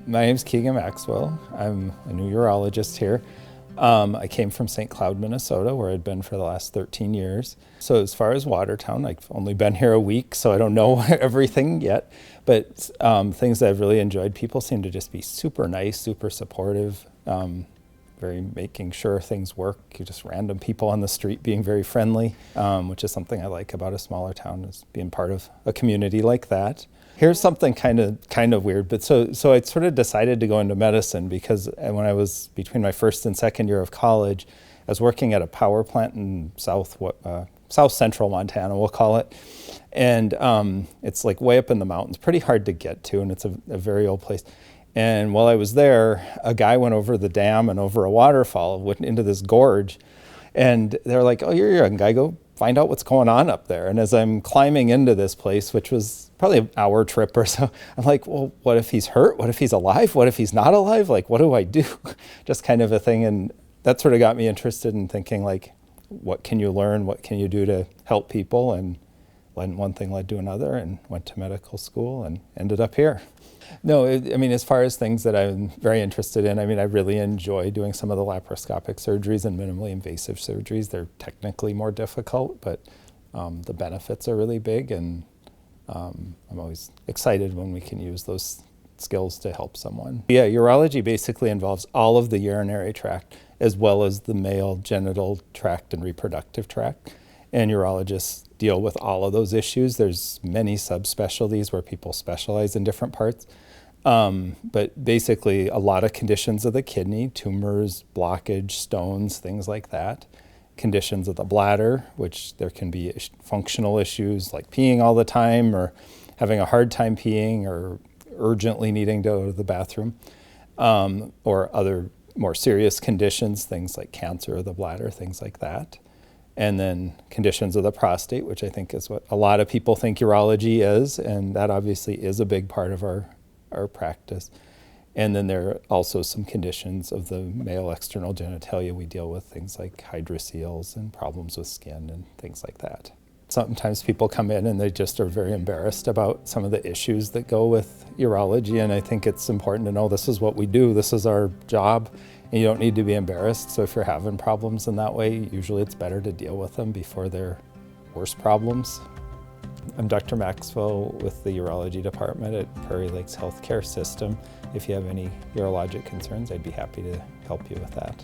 My name's Keegan Maxwell. I'm a new urologist here. I came from St. Cloud, Minnesota, where I'd been for the last 13 years. So as far as Watertown, I've only been here a week, so I don't know everything yet. But things that I've really enjoyed, people seem to just be super nice, super supportive, very making sure things work. Just random people on the street being very friendly, which is something I like about a smaller town, is being part of a community like that. Here's something kind of weird, but so I sort of decided to go into medicine because when I was between my first and second year of college, I was working at a power plant in south central Montana, we'll call it. And it's like way up in the mountains, pretty hard to get to, and it's a very old place. And while I was there, a guy went over the dam and over a waterfall, went into this gorge, and they're like, "Oh, you're a young guy, go find out what's going on up there." And as I'm climbing into this place, which was probably an hour trip or so, I'm like, well, what if he's hurt? What if he's alive? What if he's not alive? Like, what do I do? Just kind of a thing. And that sort of got me interested in thinking, like, what can you learn? What can you do to help people? And one thing led to another, and went to medical school and ended up here. No, I mean, as far as things that I'm very interested in, I mean, I really enjoy doing some of the laparoscopic surgeries and minimally invasive surgeries. They're technically more difficult, but the benefits are really big, and I'm always excited when we can use those skills to help someone. Yeah, urology basically involves all of the urinary tract as well as the male genital tract and reproductive tract. And urologists deal with all of those issues. There's many subspecialties where people specialize in different parts. But basically a lot of conditions of the kidney, tumors, blockage, stones, things like that. Conditions of the bladder, which there can be functional issues like peeing all the time or having a hard time peeing or urgently needing to go to the bathroom, or other more serious conditions, things like cancer of the bladder, things like that. And then conditions of the prostate, which I think is what a lot of people think urology is, and that obviously is a big part of our practice. And then there are also some conditions of the male external genitalia. We deal with things like hydroceles and problems with skin and things like that. Sometimes people come in and they just are very embarrassed about some of the issues that go with urology, and I think it's important to know this is what we do, this is our job, and you don't need to be embarrassed. So if you're having problems in that way, usually it's better to deal with them before they're worse problems. I'm Dr. Maxwell with the Urology Department at Prairie Lakes Healthcare System. If you have any urologic concerns, I'd be happy to help you with that.